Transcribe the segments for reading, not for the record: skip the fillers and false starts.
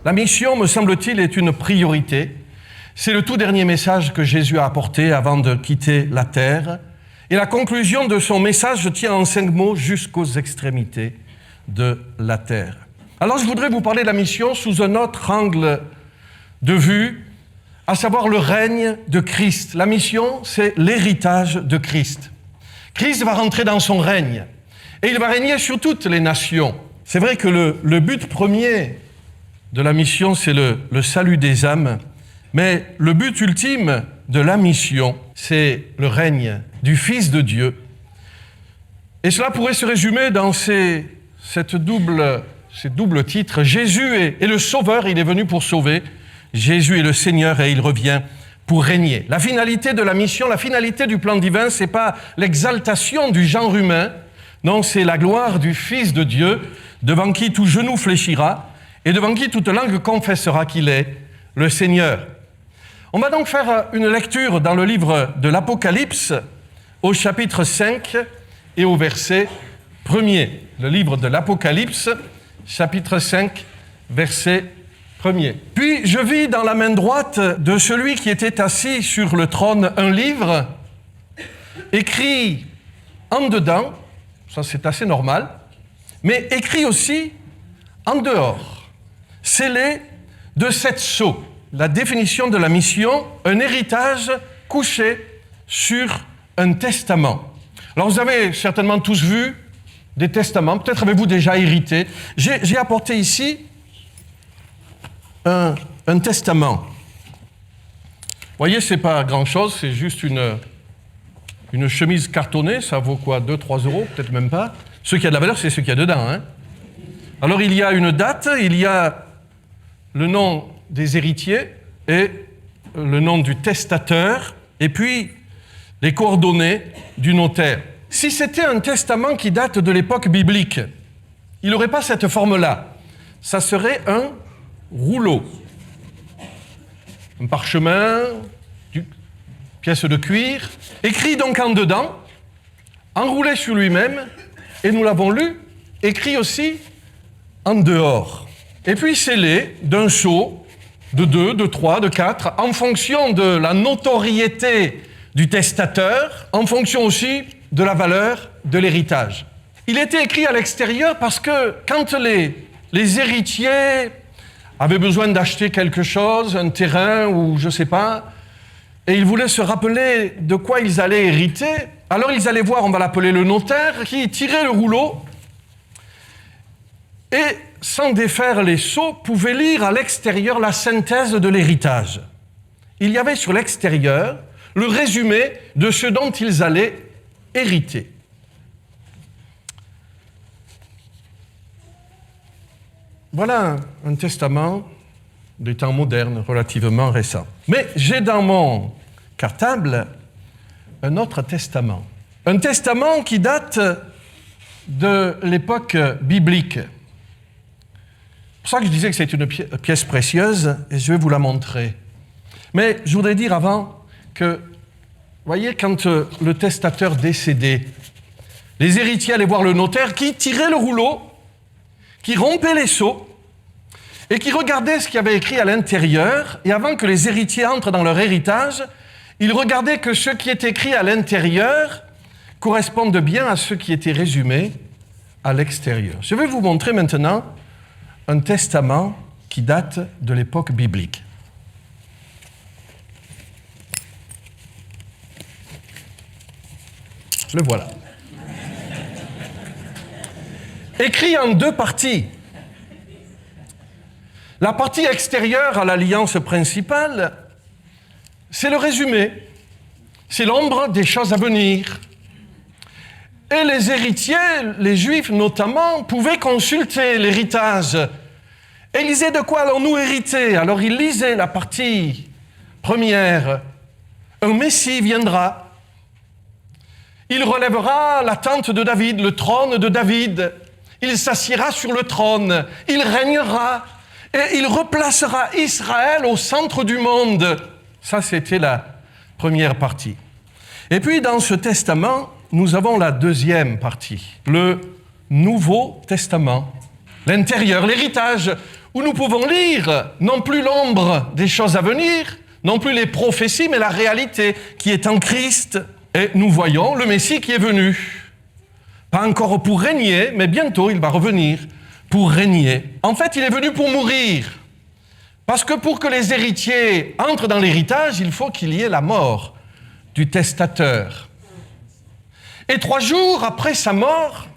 La mission, me semble-t-il, est une priorité. C'est le tout dernier message que Jésus a apporté avant de quitter la terre. Et la conclusion de son message tient en 5 mots jusqu'aux extrémités de la terre. Alors je voudrais vous parler de la mission sous un autre angle de vue, à savoir le règne de Christ. La mission, c'est l'héritage de Christ. Christ va rentrer dans son règne et il va régner sur toutes les nations. C'est vrai que le but premier de la mission, c'est le salut des âmes, mais le but ultime de la mission, c'est le règne du Fils de Dieu. Et cela pourrait se résumer dans ces doubles titres. Jésus est le Sauveur, il est venu pour sauver. Jésus est le Seigneur et il revient pour régner. La finalité de la mission, la finalité du plan divin, c'est pas l'exaltation du genre humain. Non, c'est la gloire du Fils de Dieu, devant qui tout genou fléchira et devant qui toute langue confessera qu'il est le Seigneur. On va donc faire une lecture dans le livre de l'Apocalypse, au chapitre 5 et au verset 1er. Le livre de l'Apocalypse, chapitre 5, verset 1er. Puis je vis dans la main droite de celui qui était assis sur le trône un livre, écrit en dedans, ça c'est assez normal, mais écrit aussi en dehors, scellé de 7 sceaux. La définition de la mission, un héritage couché sur un testament. Alors vous avez certainement tous vu des testaments, peut-être avez-vous déjà hérité. J'ai apporté ici un testament. Vous voyez, c'est pas grand-chose, c'est juste une chemise cartonnée, ça vaut quoi, 2-3 euros, peut-être même pas. Ce qui a de la valeur, c'est ce qu'il y a dedans. Hein. Alors il y a une date, il y a le nom des héritiers et le nom du testateur, et puis les coordonnées du notaire. Si c'était un testament qui date de l'époque biblique, il n'aurait pas cette forme-là. Ça serait un rouleau, un parchemin, pièce de cuir, écrit donc en dedans, enroulé sur lui-même, et nous l'avons lu, écrit aussi en dehors. Et puis scellé d'un sceau, de 2, de 3, de 4, en fonction de la notoriété du testateur, en fonction aussi de la valeur de l'héritage. Il était écrit à l'extérieur parce que quand les héritiers avaient besoin d'acheter quelque chose, un terrain ou je ne sais pas, et ils voulaient se rappeler de quoi ils allaient hériter, alors ils allaient voir, on va l'appeler le notaire, qui tirait le rouleau et, sans défaire les sceaux, pouvait lire à l'extérieur la synthèse de l'héritage. Il y avait sur l'extérieur le résumé de ce dont ils allaient hériter. Voilà un testament des temps modernes, relativement récent. Mais j'ai dans mon cartable un autre testament. Un testament qui date de l'époque biblique. C'est pour ça que je disais que c'est une pièce précieuse et je vais vous la montrer. Mais je voudrais dire avant que, voyez, quand le testateur décédait, les héritiers allaient voir le notaire qui tirait le rouleau, qui rompait les sceaux et qui regardait ce qu'il y avait écrit à l'intérieur. Et avant que les héritiers entrent dans leur héritage, ils regardaient que ce qui est écrit à l'intérieur corresponde bien à ce qui était résumé à l'extérieur. Je vais vous montrer maintenant un testament qui date de l'époque biblique. Le voilà. Écrit en 2 parties. La partie extérieure à l'alliance principale, c'est le résumé. C'est l'ombre des choses à venir. Et les héritiers, les Juifs notamment, pouvaient consulter l'héritage. Et ils disaient de quoi allons-nous hériter? Alors ils lisaient la partie première. Un Messie viendra. Il relèvera la tente de David, le trône de David. Il s'assiera sur le trône. Il régnera. Et il replacera Israël au centre du monde. Ça, c'était la première partie. Et puis, dans ce testament, nous avons la deuxième partie, le Nouveau Testament. l'intérieur, l'héritage, où nous pouvons lire non plus l'ombre des choses à venir, non plus les prophéties, mais la réalité qui est en Christ. Et nous voyons le Messie qui est venu. Pas encore pour régner, mais bientôt il va revenir pour régner. En fait, il est venu pour mourir. Parce que pour que les héritiers entrent dans l'héritage, il faut qu'il y ait la mort du testateur. Et 3 jours après sa mort,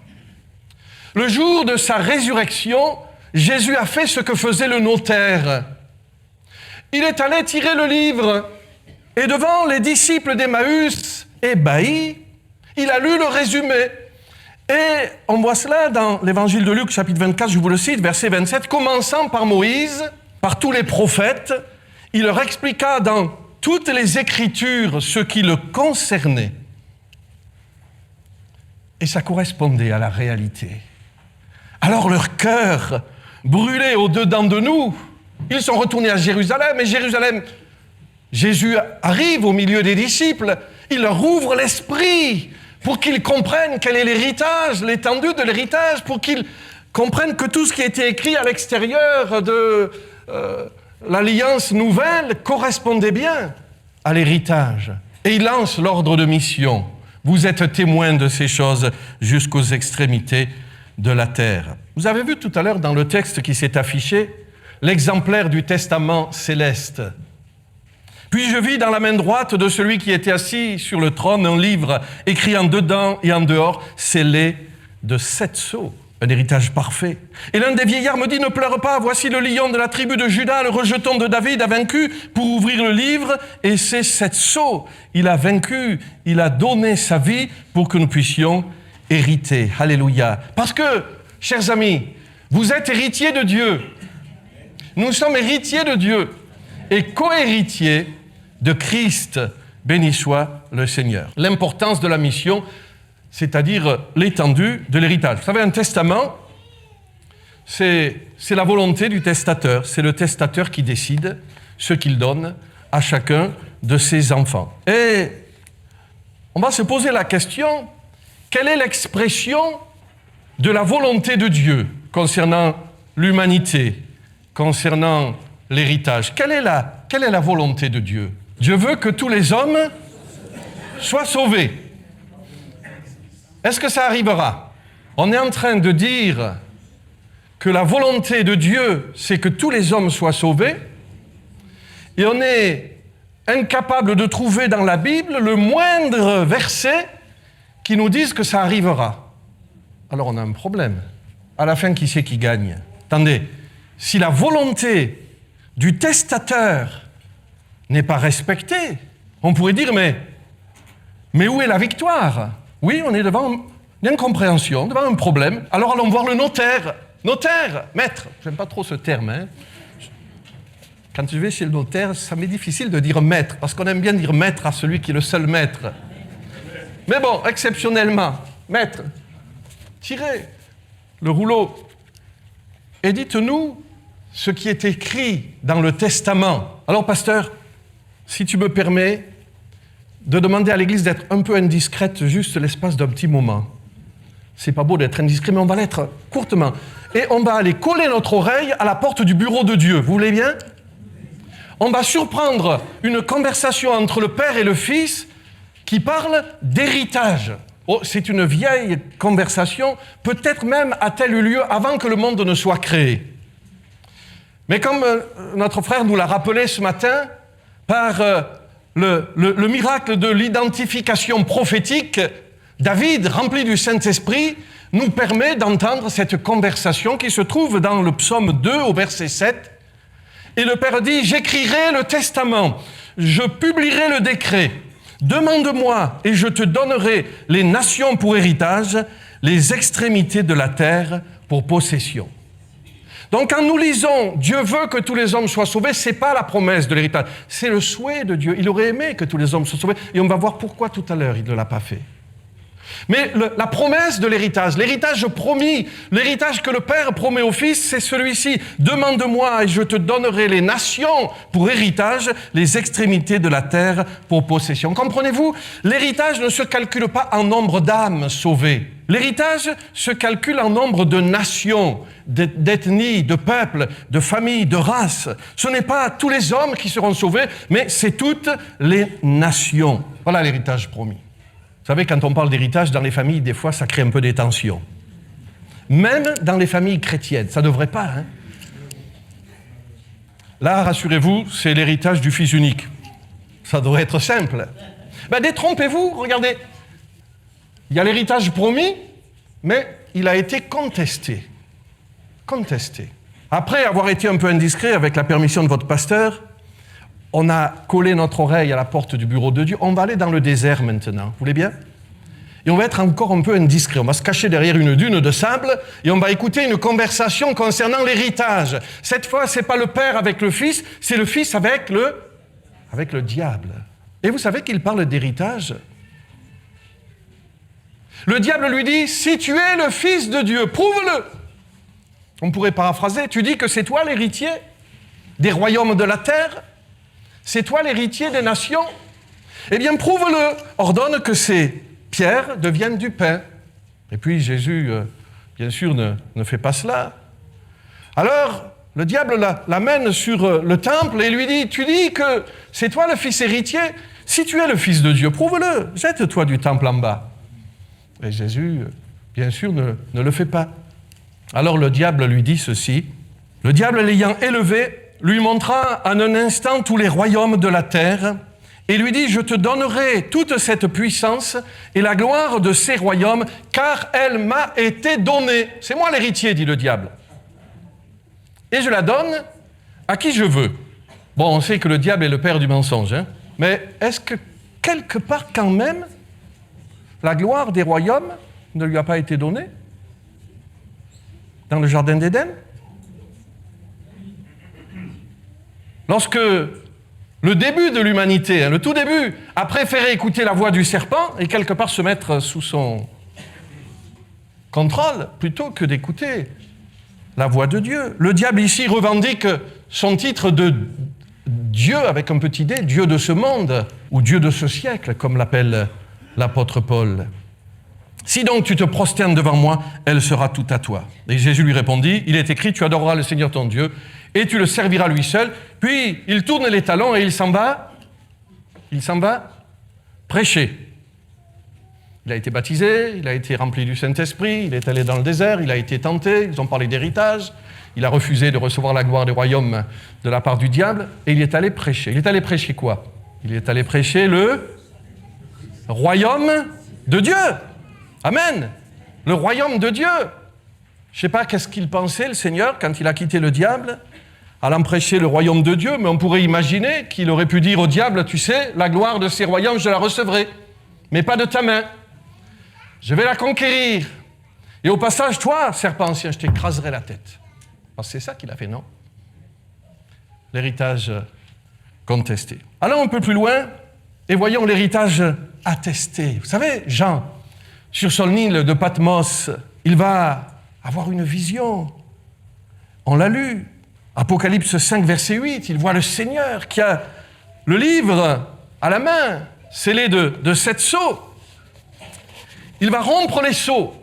le jour de sa résurrection, Jésus a fait ce que faisait le notaire. Il est allé tirer le livre et devant les disciples d'Emmaüs, ébahis, il a lu le résumé. Et on voit cela dans l'évangile de Luc, chapitre 24, je vous le cite, verset 27, commençant par Moïse, par tous les prophètes, il leur expliqua dans toutes les Écritures ce qui le concernait. Et ça correspondait à la réalité. Alors leur cœur brûlait au-dedans de nous. Ils sont retournés à Jérusalem, et Jérusalem, Jésus arrive au milieu des disciples, il leur ouvre l'esprit pour qu'ils comprennent quel est l'héritage, l'étendue de l'héritage, pour qu'ils comprennent que tout ce qui a été écrit à l'extérieur de l'Alliance nouvelle correspondait bien à l'héritage. Et il lance l'ordre de mission. Vous êtes témoins de ces choses jusqu'aux extrémités de la terre. Vous avez vu tout à l'heure dans le texte qui s'est affiché l'exemplaire du testament céleste. Puis je vis dans la main droite de celui qui était assis sur le trône un livre écrit en dedans et en dehors, scellé de 7 sceaux, un héritage parfait. Et l'un des vieillards me dit, ne pleure pas, voici le lion de la tribu de Juda, le rejeton de David a vaincu pour ouvrir le livre, et ces 7 sceaux, il a vaincu, il a donné sa vie pour que nous puissions hériter. Alléluia. Parce que, chers amis, vous êtes héritiers de Dieu. Nous sommes héritiers de Dieu et co-héritiers de Christ. Béni soit le Seigneur. L'importance de la mission, c'est-à-dire l'étendue de l'héritage. Vous savez, un testament, c'est la volonté du testateur. C'est le testateur qui décide ce qu'il donne à chacun de ses enfants. Et on va se poser la question, quelle est l'expression de la volonté de Dieu concernant l'humanité, concernant l'héritage? Quelle est la volonté de Dieu? Dieu veut que tous les hommes soient sauvés. Est-ce que ça arrivera? On est en train de dire que la volonté de Dieu, c'est que tous les hommes soient sauvés, et on est incapable de trouver dans la Bible le moindre verset qui nous dise que ça arrivera. Alors on a un problème. À la fin, qui c'est qui gagne? Attendez, si la volonté du testateur n'est pas respectée, on pourrait dire, mais où est la victoire? Oui, on est devant une incompréhension, devant un problème. Alors allons voir le notaire. Notaire, maître. J'aime pas trop ce terme. Hein. Quand je vais chez le notaire, ça m'est difficile de dire maître, parce qu'on aime bien dire maître à celui qui est le seul maître. Mais bon, exceptionnellement, maître, tirez le rouleau et dites-nous ce qui est écrit dans le testament. Alors, pasteur, si tu me permets de demander à l'Église d'être un peu indiscrète juste l'espace d'un petit moment. C'est pas beau d'être indiscret, mais on va l'être courtement. Et on va aller coller notre oreille à la porte du bureau de Dieu. Vous voulez bien? On va surprendre une conversation entre le Père et le Fils qui parle d'héritage. Oh, c'est une vieille conversation, peut-être même a-t-elle eu lieu avant que le monde ne soit créé. Mais comme notre frère nous l'a rappelé ce matin, par le miracle de l'identification prophétique, David, rempli du Saint-Esprit, nous permet d'entendre cette conversation qui se trouve dans le psaume 2 au verset 7. Et le Père dit, « J'écrirai le testament, je publierai le décret. Demande-moi et je te donnerai les nations pour héritage, les extrémités de la terre pour possession. » Donc quand nous lisons « Dieu veut que tous les hommes soient sauvés », ce n'est pas la promesse de l'héritage, c'est le souhait de Dieu. Il aurait aimé que tous les hommes soient sauvés et on va voir pourquoi tout à l'heure il ne l'a pas fait. Mais la promesse de l'héritage promis, l'héritage que le Père promet au Fils, c'est celui-ci. Demande-moi et je te donnerai les nations pour héritage, les extrémités de la terre pour possession. Comprenez-vous? L'héritage ne se calcule pas en nombre d'âmes sauvées. L'héritage se calcule en nombre de nations, d'ethnies, de peuples, de familles, de races. Ce n'est pas tous les hommes qui seront sauvés, mais c'est toutes les nations. Voilà l'héritage promis. Vous savez, quand on parle d'héritage dans les familles, des fois, ça crée un peu des tensions. Même dans les familles chrétiennes, ça ne devrait pas. Hein? Là, rassurez-vous, c'est l'héritage du Fils unique. Ça devrait être simple. Ben, détrompez-vous, regardez. Il y a l'héritage promis, mais il a été contesté. Contesté. Après avoir été un peu indiscret, avec la permission de votre pasteur, on a collé notre oreille à la porte du bureau de Dieu. On va aller dans le désert maintenant. Vous voulez bien? Et on va être encore un peu indiscret. On va se cacher derrière une dune de sable et on va écouter une conversation concernant l'héritage. Cette fois, ce n'est pas le Père avec le Fils, c'est le Fils avec le diable. Et vous savez qu'il parle d'héritage? Le diable lui dit, si tu es le Fils de Dieu, prouve-le. On pourrait paraphraser, tu dis que c'est toi l'héritier des royaumes de la terre? C'est toi l'héritier des nations? Eh bien, prouve-le. Ordonne que ces pierres deviennent du pain. Et puis Jésus, bien sûr, ne fait pas cela. Alors, le diable l'amène sur le temple et lui dit, tu dis que c'est toi le fils héritier? Si tu es le Fils de Dieu, prouve-le. Jette-toi du temple en bas. Et Jésus, bien sûr, ne le fait pas. Alors le diable lui dit ceci. Le diable l'ayant élevé, lui montra en un instant tous les royaumes de la terre et lui dit, je te donnerai toute cette puissance et la gloire de ces royaumes, car elle m'a été donnée. C'est moi l'héritier, dit le diable. Et je la donne à qui je veux. Bon, on sait que le diable est le père du mensonge, hein, mais est-ce que quelque part quand même, la gloire des royaumes ne lui a pas été donnée? Dans le jardin d'Éden? Lorsque le début de l'humanité, le tout début, a préféré écouter la voix du serpent et quelque part se mettre sous son contrôle, plutôt que d'écouter la voix de Dieu. Le diable ici revendique son titre de Dieu avec un petit d, Dieu de ce monde, ou Dieu de ce siècle, comme l'appelle l'apôtre Paul. Si donc tu te prosternes devant moi, elle sera toute à toi. Et Jésus lui répondit, il est écrit, tu adoreras le Seigneur ton Dieu, et tu le serviras lui seul. Puis il tourne les talons et il s'en va prêcher. Il a été baptisé, il a été rempli du Saint-Esprit, il est allé dans le désert, il a été tenté, ils ont parlé d'héritage, il a refusé de recevoir la gloire des royaumes de la part du diable, et il est allé prêcher. Il est allé prêcher quoi? Il est allé prêcher le royaume de Dieu. Amen. Le royaume de Dieu. Je ne sais pas qu'est-ce qu'il pensait, le Seigneur, quand il a quitté le diable, allant prêcher le royaume de Dieu, mais on pourrait imaginer qu'il aurait pu dire au diable, tu sais, la gloire de ces royaumes, je la recevrai, mais pas de ta main. Je vais la conquérir. Et au passage, toi, serpent ancien, je t'écraserai la tête. Parce que c'est ça qu'il a fait, non? L'héritage contesté. Allons un peu plus loin et voyons l'héritage attesté. Vous savez, Jean, sur son île de Patmos, il va avoir une vision. On l'a lu. Apocalypse 5, verset 8, il voit le Seigneur qui a le livre à la main, scellé de 7 sceaux. Il va rompre les sceaux.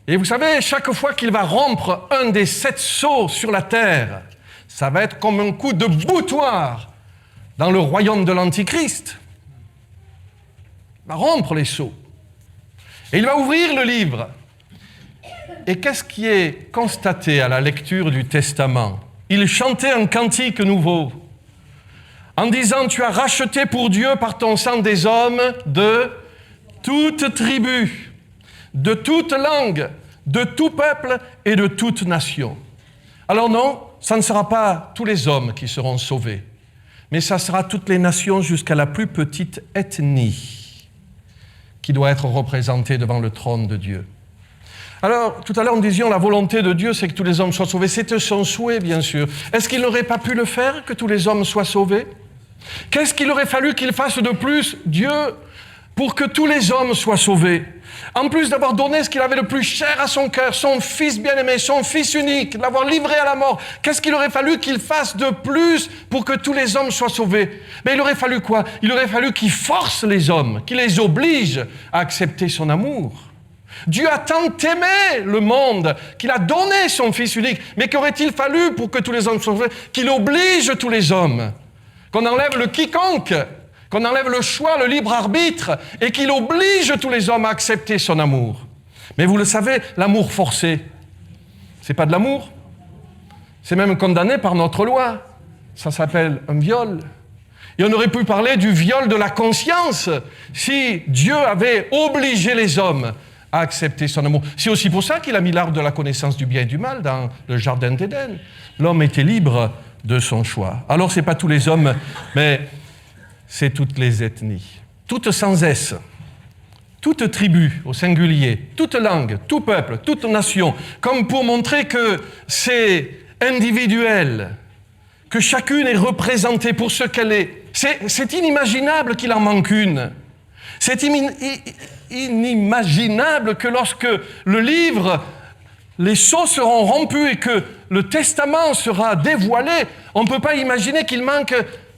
Et vous savez, chaque fois qu'il va rompre un des 7 sceaux sur la terre, ça va être comme un coup de boutoir dans le royaume de l'Antichrist. Il va rompre les sceaux. Et il va ouvrir le livre. Et qu'est-ce qui est constaté à la lecture du Testament? Il chantait un cantique nouveau, en disant, tu as racheté pour Dieu par ton sang des hommes de toute tribu, de toute langue, de tout peuple et de toute nation. Alors non, ça ne sera pas tous les hommes qui seront sauvés, mais ça sera toutes les nations jusqu'à la plus petite ethnie qui doit être représentée devant le trône de Dieu. Alors, tout à l'heure, nous disions la volonté de Dieu, c'est que tous les hommes soient sauvés. C'était son souhait, bien sûr. Est-ce qu'il n'aurait pas pu le faire, que tous les hommes soient sauvés? Qu'est-ce qu'il aurait fallu qu'il fasse de plus? Dieu, pour que tous les hommes soient sauvés. En plus d'avoir donné ce qu'il avait le plus cher à son cœur, son fils bien-aimé, son fils unique, de l'avoir livré à la mort, qu'est-ce qu'il aurait fallu qu'il fasse de plus pour que tous les hommes soient sauvés? Mais il aurait fallu quoi? Il aurait fallu qu'il force les hommes, qu'il les oblige à accepter son amour. Dieu a tant aimé le monde qu'il a donné son fils unique. Mais qu'aurait-il fallu pour que tous les hommes soient sauvés? Qu'il oblige tous les hommes, qu'on enlève le quiconque, qu'on enlève le choix, le libre arbitre, et qu'il oblige tous les hommes à accepter son amour. Mais vous le savez, l'amour forcé, c'est pas de l'amour. C'est même condamné par notre loi. Ça s'appelle un viol. Et on aurait pu parler du viol de la conscience si Dieu avait obligé les hommes à accepter son amour. C'est aussi pour ça qu'il a mis l'arbre de la connaissance du bien et du mal dans le jardin d'Éden. L'homme était libre de son choix. Alors, ce n'est pas tous les hommes, mais c'est toutes les ethnies. Toutes sans S, toute tribu au singulier, toute langue, tout peuple, toute nation, comme pour montrer que c'est individuel, que chacune est représentée pour ce qu'elle est. C'est inimaginable qu'il en manque une. C'est inimaginable que lorsque le livre, les sceaux seront rompus et que le testament sera dévoilé, on ne peut pas imaginer qu'il manque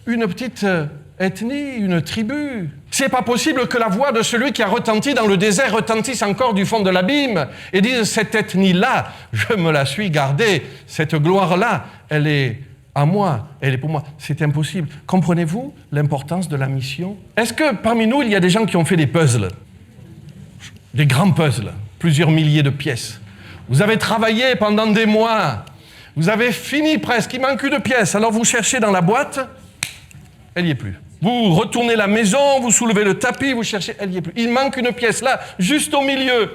une petite ethnie, une tribu. C'est pas possible que la voix de celui qui a retenti dans le désert retentisse encore du fond de l'abîme et dise: cette ethnie-là, je me la suis gardée, cette gloire-là, elle est à moi, elle est pour moi. C'est impossible. Comprenez-vous l'importance de la mission? Est-ce que parmi nous, il y a des gens qui ont fait des puzzles? Des grands puzzles, plusieurs milliers de pièces. Vous avez travaillé pendant des mois, vous avez fini presque, il manque une pièce, alors vous cherchez dans la boîte, elle n'y est plus. Vous retournez la maison, vous soulevez le tapis, vous cherchez, elle n'y est plus. Il manque une pièce là, juste au milieu.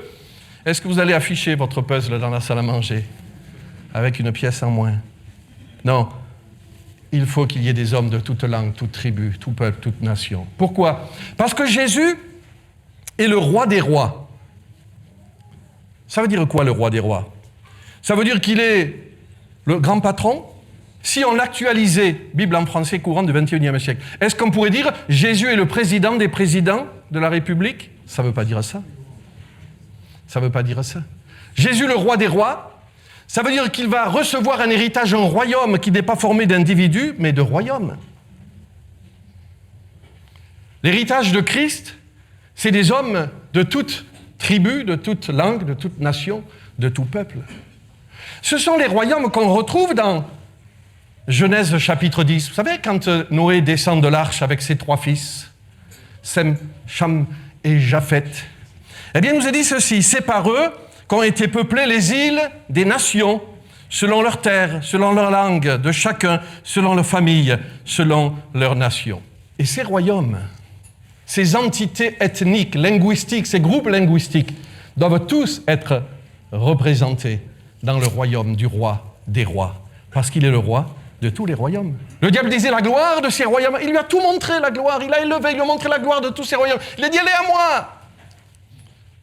Est-ce que vous allez afficher votre puzzle dans la salle à manger avec une pièce en moins? Non. Il faut qu'il y ait des hommes de toute langue, toute tribu, tout peuple, toute nation. Pourquoi? Parce que Jésus est le roi des rois. Ça veut dire quoi, le roi des rois? Ça veut dire qu'il est le grand patron. Si on l'actualisait, Bible en français courant du XXIe siècle, est-ce qu'on pourrait dire Jésus est le président des présidents de la République? Ça ne veut pas dire ça. Ça ne veut pas dire ça. Jésus, le roi des rois, ça veut dire qu'il va recevoir un héritage, un royaume qui n'est pas formé d'individus, mais de royaumes. L'héritage de Christ, c'est des hommes de toute tribu, de toute langue, de toute nation, de tout peuple. Ce sont les royaumes qu'on retrouve dans Genèse chapitre 10. Vous savez, quand Noé descend de l'arche avec ses 3 fils, Sem, Cham et Japhet, eh bien, il nous est dit ceci: c'est par eux qu'ont été peuplées les îles des nations, selon leur terre, selon leur langue, de chacun, selon leur famille, selon leur nation. Et ces royaumes, ces entités ethniques, linguistiques, ces groupes linguistiques, doivent tous être représentés dans le royaume du roi des rois, parce qu'il est le roi de tous les royaumes. Le diable disait la gloire de ces royaumes. Il lui a tout montré, la gloire. Il a élevé, il lui a montré la gloire de tous ces royaumes. Il a dit: elle est à moi.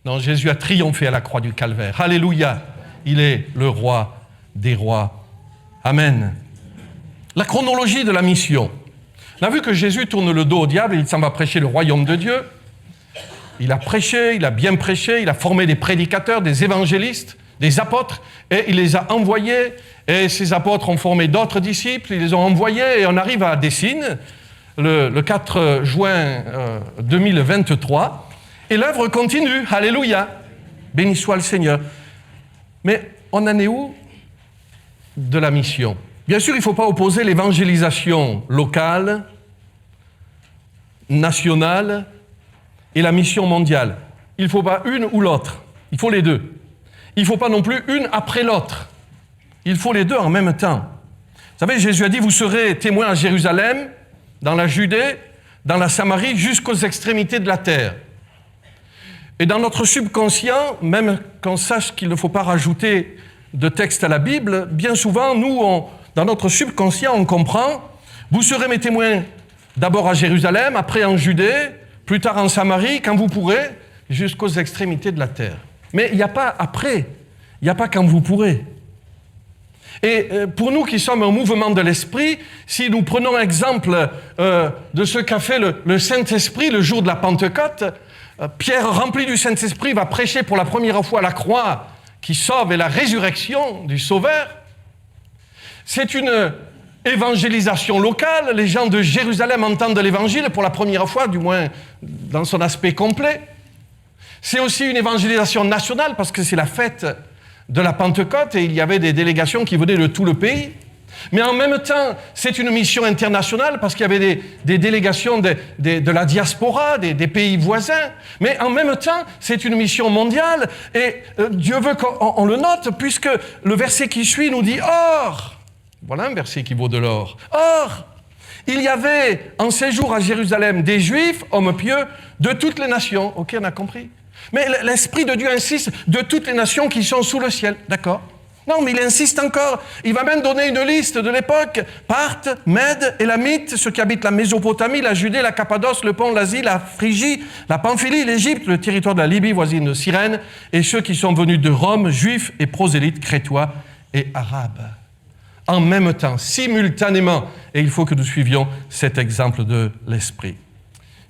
Non, Jésus a triomphé à la croix du Calvaire. Alléluia. Il est le roi des rois. Amen. La chronologie de la mission. On a vu que Jésus tourne le dos au diable et il s'en va prêcher le royaume de Dieu. Il a prêché, il a bien prêché, il a formé des prédicateurs, des évangélistes, des apôtres, et il les a envoyés. Et ces apôtres ont formé d'autres disciples, ils les ont envoyés, et on arrive à Dessines, le 4 juin 2023, et l'œuvre continue. Alléluia. Béni soit le Seigneur. Mais on en est où de la mission? Bien sûr, il ne faut pas opposer l'évangélisation locale, nationale, et la mission mondiale. Il ne faut pas une ou l'autre. Il faut les deux. Il ne faut pas non plus une après l'autre. Il faut les deux en même temps. Vous savez, Jésus a dit: vous serez témoins à Jérusalem, dans la Judée, dans la Samarie, jusqu'aux extrémités de la terre. Et dans notre subconscient, même qu'on sache qu'il ne faut pas rajouter de texte à la Bible, bien souvent, nous, dans notre subconscient, on comprend: vous serez mes témoins d'abord à Jérusalem, après en Judée, plus tard en Samarie, quand vous pourrez, jusqu'aux extrémités de la terre. Mais il n'y a pas après, il n'y a pas quand vous pourrez. Et pour nous qui sommes un mouvement de l'Esprit, si nous prenons exemple de ce qu'a fait le Saint-Esprit le jour de la Pentecôte, Pierre, rempli du Saint-Esprit, va prêcher pour la première fois la croix qui sauve et la résurrection du Sauveur. C'est une évangélisation locale. Les gens de Jérusalem entendent l'Évangile pour la première fois, du moins dans son aspect complet. C'est aussi une évangélisation nationale parce que c'est la fête de la Pentecôte et il y avait des délégations qui venaient de tout le pays. Mais en même temps, c'est une mission internationale parce qu'il y avait des délégations de la diaspora, des pays voisins. Mais en même temps, c'est une mission mondiale et Dieu veut qu'on le note puisque le verset qui suit nous dit « Or ». Voilà un verset qui vaut de l'or. « Or, il y avait en séjour à Jérusalem des Juifs, hommes pieux, de toutes les nations. » Ok, on a compris. Mais l'Esprit de Dieu insiste de toutes les nations qui sont sous le ciel. D'accord? Non, mais il insiste encore. Il va même donner une liste de l'époque. Parthes, Mèdes, Élamites, ceux qui habitent la Mésopotamie, la Judée, la Cappadoce, le Pont, l'Asie, la Phrygie, la Pamphylie, l'Égypte, le territoire de la Libye voisine de Cyrène, et ceux qui sont venus de Rome, juifs et prosélytes, crétois et arabes. En même temps, simultanément, et il faut que nous suivions cet exemple de l'Esprit.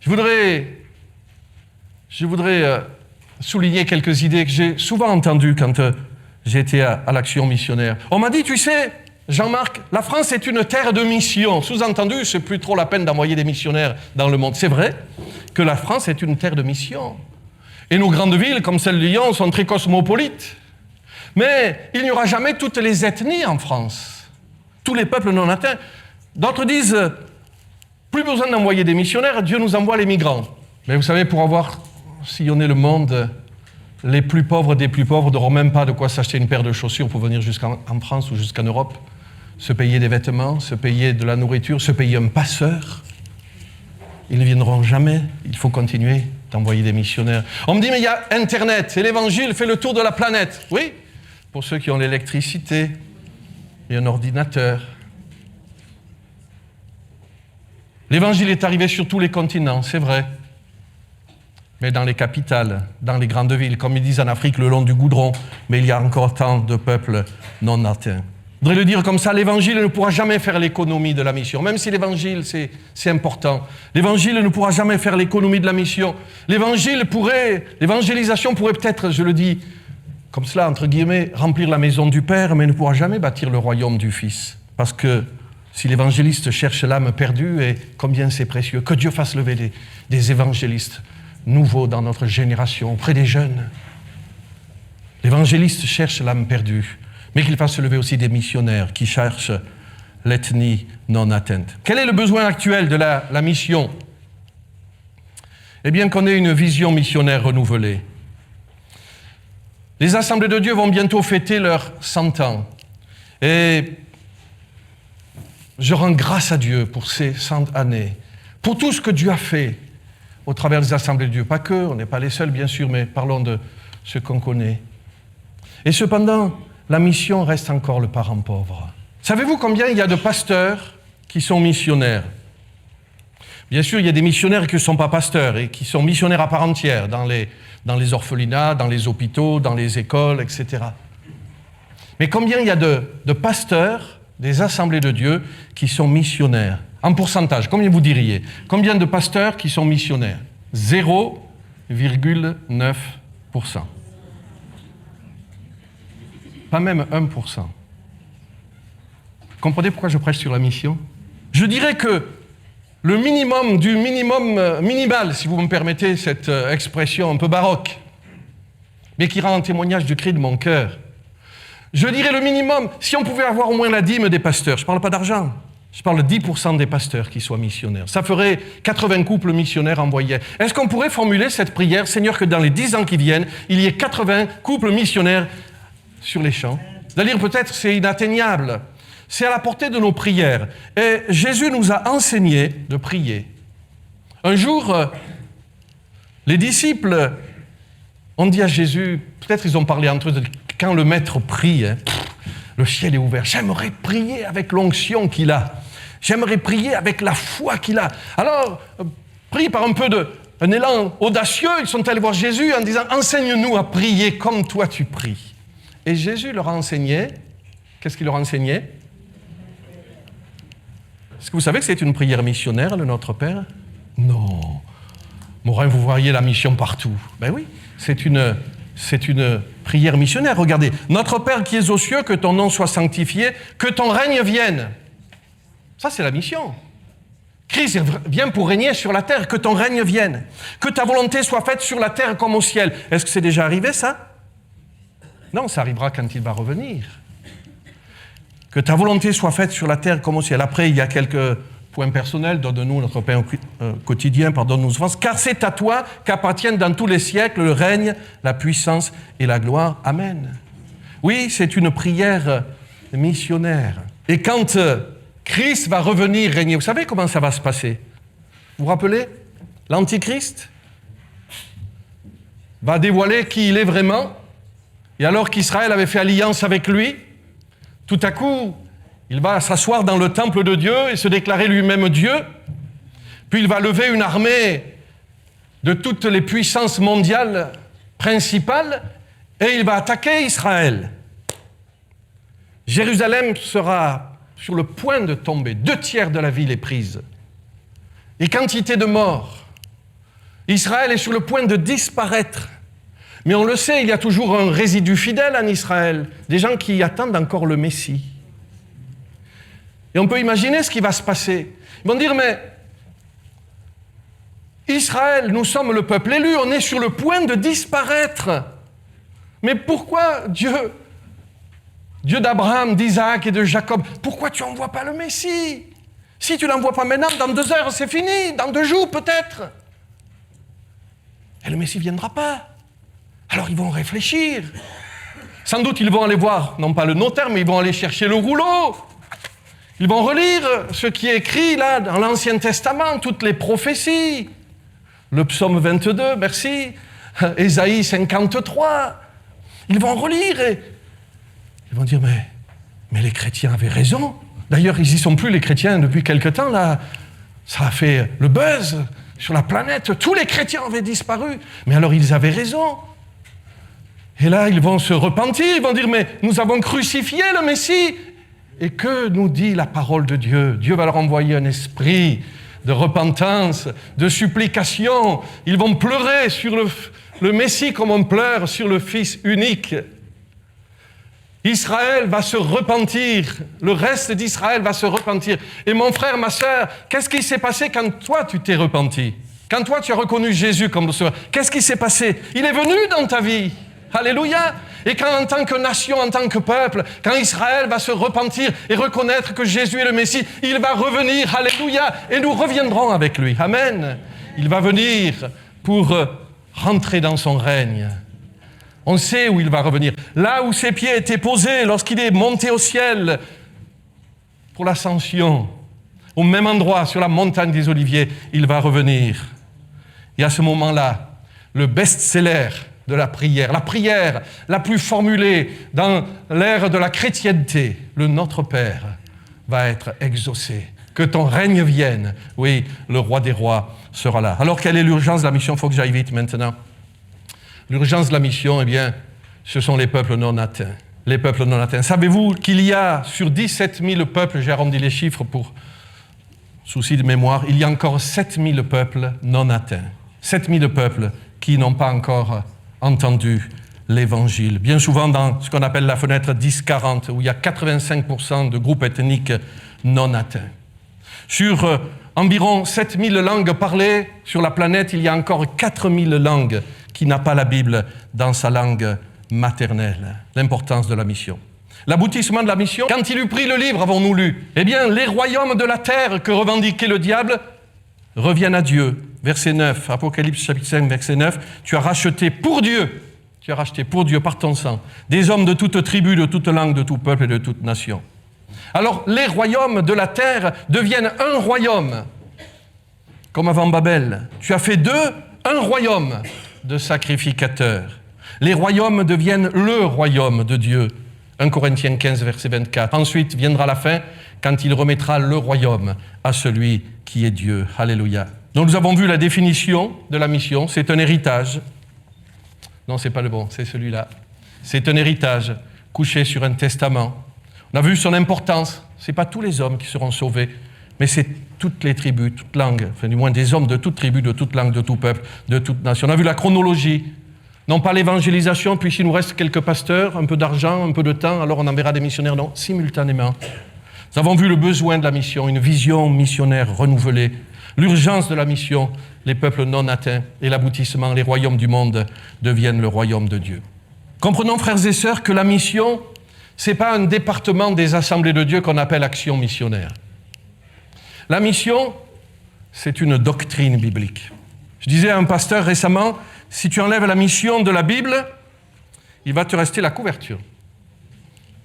Je voudrais souligner quelques idées que j'ai souvent entendues quand j'ai été à l'action missionnaire. On m'a dit, tu sais, Jean-Marc, la France est une terre de mission. Sous-entendu, c'est plus trop la peine d'envoyer des missionnaires dans le monde. C'est vrai que la France est une terre de mission. Et nos grandes villes, comme celle de Lyon, sont très cosmopolites. Mais il n'y aura jamais toutes les ethnies en France. Tous les peuples non atteints. D'autres disent, plus besoin d'envoyer des missionnaires, Dieu nous envoie les migrants. Mais vous savez, pour avoir sillonné le monde, les plus pauvres des plus pauvres n'auront même pas de quoi s'acheter une paire de chaussures pour venir jusqu'en France ou jusqu'en Europe, se payer des vêtements, se payer de la nourriture, se payer un passeur. Ils ne viendront jamais. Il faut continuer d'envoyer des missionnaires. On me dit, mais il y a Internet et l'Évangile fait le tour de la planète. Oui, pour ceux qui ont l'électricité et un ordinateur. L'Évangile est arrivé sur tous les continents, c'est vrai. Mais dans les capitales, dans les grandes villes, comme ils disent en Afrique, le long du goudron, mais il y a encore tant de peuples non atteints. Je voudrais le dire comme ça, l'Évangile ne pourra jamais faire l'économie de la mission. Même si l'Évangile, c'est important. L'Évangile ne pourra jamais faire l'économie de la mission. L'évangélisation pourrait peut-être, je le dis comme cela, entre guillemets, remplir la maison du Père, mais ne pourra jamais bâtir le royaume du Fils. Parce que si l'évangéliste cherche l'âme perdue, et combien c'est précieux, que Dieu fasse lever des évangélistes nouveaux dans notre génération, auprès des jeunes. L'évangéliste cherche l'âme perdue, mais qu'il fasse lever aussi des missionnaires qui cherchent l'ethnie non atteinte. Quel est le besoin actuel de la mission? Eh bien, qu'on ait une vision missionnaire renouvelée. Les Assemblées de Dieu vont bientôt fêter leurs 100 ans. Et je rends grâce à Dieu pour ces 100 années, pour tout ce que Dieu a fait au travers des Assemblées de Dieu. Pas que, on n'est pas les seuls, bien sûr, mais parlons de ce qu'on connaît. Et cependant, la mission reste encore le parent pauvre. Savez-vous combien il y a de pasteurs qui sont missionnaires? Bien sûr, il y a des missionnaires qui ne sont pas pasteurs et qui sont missionnaires à part entière dans les orphelinats, dans les hôpitaux, dans les écoles, etc. Mais combien il y a de pasteurs des Assemblées de Dieu qui sont missionnaires? En pourcentage, combien vous diriez? Combien de pasteurs qui sont missionnaires? 0,9%. Pas même 1%. Comprenez pourquoi je prêche sur la mission? Je dirais que le minimum du minimum minimal, si vous me permettez cette expression un peu baroque, mais qui rend un témoignage du cri de mon cœur. Je dirais le minimum, si on pouvait avoir au moins la dîme des pasteurs, je ne parle pas d'argent, je parle de 10% des pasteurs qui soient missionnaires. Ça ferait 80 couples missionnaires envoyés. Est-ce qu'on pourrait formuler cette prière, Seigneur, que dans les 10 ans qui viennent, il y ait 80 couples missionnaires sur les champs? C'est-à-dire peut-être c'est inatteignable. C'est à la portée de nos prières. Et Jésus nous a enseigné de prier. Un jour, les disciples ont dit à Jésus, peut-être ils ont parlé entre eux, quand le maître prie, le ciel est ouvert. J'aimerais prier avec l'onction qu'il a. J'aimerais prier avec la foi qu'il a. Alors, pris par un peu un élan audacieux, ils sont allés voir Jésus en disant, enseigne-nous à prier comme toi tu pries. Et Jésus leur a enseigné, qu'est-ce qu'il leur a enseigné? Est-ce que vous savez que c'est une prière missionnaire, le Notre Père? Non. Morin, vous voyez la mission partout. Ben oui, c'est une prière missionnaire. Regardez, notre Père qui es aux cieux, que ton nom soit sanctifié, que ton règne vienne. Ça, c'est la mission. Christ vient pour régner sur la terre, que ton règne vienne. Que ta volonté soit faite sur la terre comme au ciel. Est-ce que c'est déjà arrivé, ça? Non, ça arrivera quand il va revenir. Que ta volonté soit faite sur la terre comme au ciel. Après, il y a quelques points personnels. Donne-nous notre pain quotidien, pardonne-nous nos offenses. Car c'est à toi qu'appartiennent dans tous les siècles le règne, la puissance et la gloire. Amen. Oui, c'est une prière missionnaire. Et quand Christ va revenir régner, vous savez comment ça va se passer? Vous vous rappelez? L'Antichrist va dévoiler qui il est vraiment. Et alors qu'Israël avait fait alliance avec lui, tout à coup, il va s'asseoir dans le temple de Dieu et se déclarer lui-même Dieu. Puis il va lever une armée de toutes les puissances mondiales principales et il va attaquer Israël. Jérusalem sera sur le point de tomber. 2/3 de la ville est prise. Et quantité de morts. Israël est sur le point de disparaître. Mais on le sait, il y a toujours un résidu fidèle en Israël, des gens qui attendent encore le Messie. Et on peut imaginer ce qui va se passer. Ils vont dire, mais Israël, nous sommes le peuple élu, on est sur le point de disparaître. Mais pourquoi Dieu d'Abraham, d'Isaac et de Jacob, pourquoi tu n'envoies pas le Messie? Si tu ne l'envoies pas maintenant, dans 2 heures, c'est fini, dans 2 jours peut-être. Et le Messie ne viendra pas. Alors ils vont réfléchir. Sans doute ils vont aller voir, non pas le notaire, mais ils vont aller chercher le rouleau. Ils vont relire ce qui est écrit là dans l'Ancien Testament, toutes les prophéties. Le psaume 22, merci. Ésaïe 53. Ils vont relire et ils vont dire, mais les chrétiens avaient raison. D'ailleurs, ils n'y sont plus, les chrétiens, depuis quelque temps. Là, ça a fait le buzz sur la planète. Tous les chrétiens avaient disparu. Mais alors, ils avaient raison. Et là, ils vont se repentir. Ils vont dire, mais nous avons crucifié le Messie. Et que nous dit la parole de Dieu? Dieu va leur envoyer un esprit de repentance, de supplication. Ils vont pleurer sur le Messie comme on pleure sur le Fils unique. Israël va se repentir, le reste d'Israël va se repentir. Et mon frère, ma sœur, qu'est-ce qui s'est passé quand toi tu t'es repenti? Quand toi tu as reconnu Jésus comme le Sauveur, qu'est-ce qui s'est passé? Il est venu dans ta vie. Alléluia! Et quand en tant que nation, en tant que peuple, quand Israël va se repentir et reconnaître que Jésus est le Messie, il va revenir, alléluia, et nous reviendrons avec lui. Amen. Il va venir pour rentrer dans son règne. On sait où il va revenir. Là où ses pieds étaient posés lorsqu'il est monté au ciel pour l'ascension, au même endroit, sur la montagne des Oliviers, il va revenir. Et à ce moment-là, le best-seller de la prière la plus formulée dans l'ère de la chrétienté, le Notre Père, va être exaucé. Que ton règne vienne. Oui, le roi des rois sera là. Alors, quelle est l'urgence de la mission? Il faut que j'aille vite maintenant. L'urgence de la mission, eh bien, ce sont les peuples non atteints. Les peuples non atteints. Savez-vous qu'il y a sur 17 000 peuples, j'ai arrondi les chiffres pour souci de mémoire, il y a encore 7 000 peuples non atteints. 7 000 peuples qui n'ont pas encore entendu l'Évangile. Bien souvent dans ce qu'on appelle la fenêtre 10-40, où il y a 85% de groupes ethniques non atteints. Sur environ 7 000 langues parlées sur la planète, il y a encore 4 000 langues qui n'a pas la Bible dans sa langue maternelle. L'importance de la mission. L'aboutissement de la mission, quand il eut pris le livre, avons-nous lu, eh bien, les royaumes de la terre que revendiquait le diable reviennent à Dieu. Verset 9, Apocalypse chapitre 5, verset 9, tu as racheté pour Dieu par ton sang, des hommes de toute tribu, de toute langue, de tout peuple et de toute nation. Alors, les royaumes de la terre deviennent un royaume, comme avant Babel. Tu as fait d'eux un royaume de sacrificateurs. Les royaumes deviennent le royaume de Dieu. 1 Corinthiens 15, verset 24. Ensuite viendra la fin, quand il remettra le royaume à celui qui est Dieu. Alléluia. Donc nous avons vu la définition de la mission. C'est un héritage. Non, c'est pas le bon, c'est celui-là. C'est un héritage couché sur un testament. On a vu son importance. Ce n'est pas tous les hommes qui seront sauvés, mais c'est toutes les tribus, toutes langues, enfin du moins des hommes de toute tribu, de toute langue, de tout peuple, de toute nation. On a vu la chronologie, non pas l'évangélisation, puis s'il nous reste quelques pasteurs, un peu d'argent, un peu de temps, alors on enverra des missionnaires, non, simultanément. Nous avons vu le besoin de la mission, une vision missionnaire renouvelée, l'urgence de la mission, les peuples non atteints et l'aboutissement, les royaumes du monde deviennent le royaume de Dieu. Comprenons, frères et sœurs, que la mission, ce n'est pas un département des assemblées de Dieu qu'on appelle action missionnaire. La mission, c'est une doctrine biblique. Je disais à un pasteur récemment, si tu enlèves la mission de la Bible, il va te rester la couverture.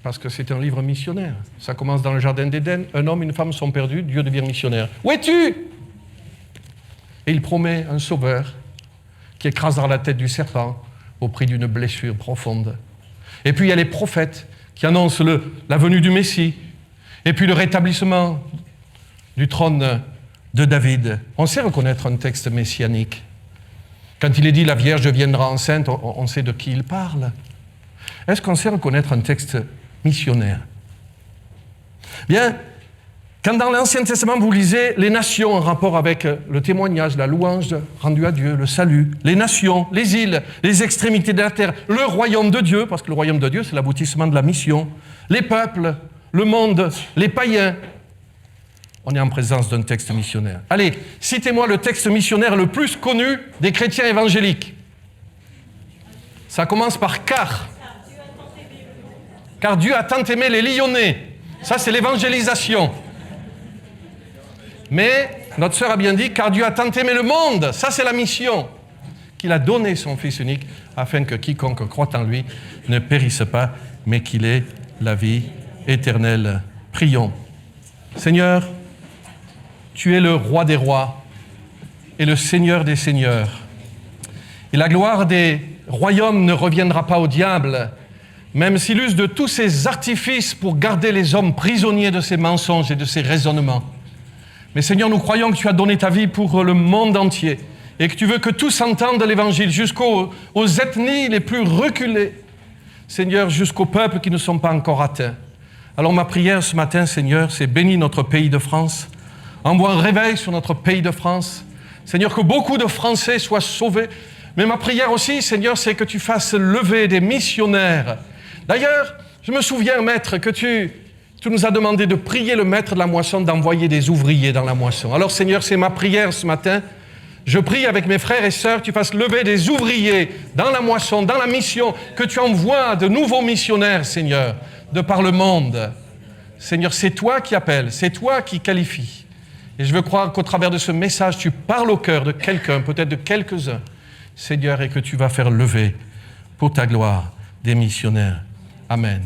Parce que c'est un livre missionnaire. Ça commence dans le jardin d'Éden, un homme et une femme sont perdus, Dieu devient missionnaire. Où es-tu ? Et il promet un sauveur qui écrasera la tête du serpent au prix d'une blessure profonde. Et puis il y a les prophètes qui annoncent la venue du Messie. Et puis le rétablissement du trône de David. On sait reconnaître un texte messianique. Quand il est dit « la Vierge viendra enceinte », on sait de qui il parle. Est-ce qu'on sait reconnaître un texte missionnaire ? Bien, quand dans l'Ancien Testament vous lisez les nations en rapport avec le témoignage, la louange rendue à Dieu, le salut, les nations, les îles, les extrémités de la terre, le royaume de Dieu, parce que le royaume de Dieu c'est l'aboutissement de la mission, les peuples, le monde, les païens, on est en présence d'un texte missionnaire. Allez, citez-moi le texte missionnaire le plus connu des chrétiens évangéliques. Ça commence par « car ». Car Dieu a tant aimé les Lyonnais. Ça, c'est l'évangélisation. Mais notre sœur a bien dit « car Dieu a tant aimé le monde ». Ça, c'est la mission. Qu'il a donné son Fils unique afin que quiconque croit en lui ne périsse pas, mais qu'il ait la vie éternelle. Prions. Seigneur, tu es le roi des rois et le Seigneur des seigneurs. Et la gloire des royaumes ne reviendra pas au diable, même s'il use de tous ses artifices pour garder les hommes prisonniers de ses mensonges et de ses raisonnements. Mais Seigneur, nous croyons que tu as donné ta vie pour le monde entier et que tu veux que tous entendent l'Évangile jusqu'aux ethnies les plus reculées. Seigneur, jusqu'aux peuples qui ne sont pas encore atteints. Alors ma prière ce matin, Seigneur, c'est bénis notre pays de France. Envoie un réveil sur notre pays de France. Seigneur, que beaucoup de Français soient sauvés. Mais ma prière aussi, Seigneur, c'est que tu fasses lever des missionnaires. D'ailleurs, je me souviens, Maître, que tu nous as demandé de prier le Maître de la moisson, d'envoyer des ouvriers dans la moisson. Alors, Seigneur, c'est ma prière ce matin. Je prie avec mes frères et sœurs que tu fasses lever des ouvriers dans la moisson, dans la mission, que tu envoies de nouveaux missionnaires, Seigneur, de par le monde. Seigneur, c'est toi qui appelles, c'est toi qui qualifies. Et je veux croire qu'au travers de ce message, tu parles au cœur de quelqu'un, peut-être de quelques-uns, Seigneur, et que tu vas faire lever pour ta gloire des missionnaires. Amen.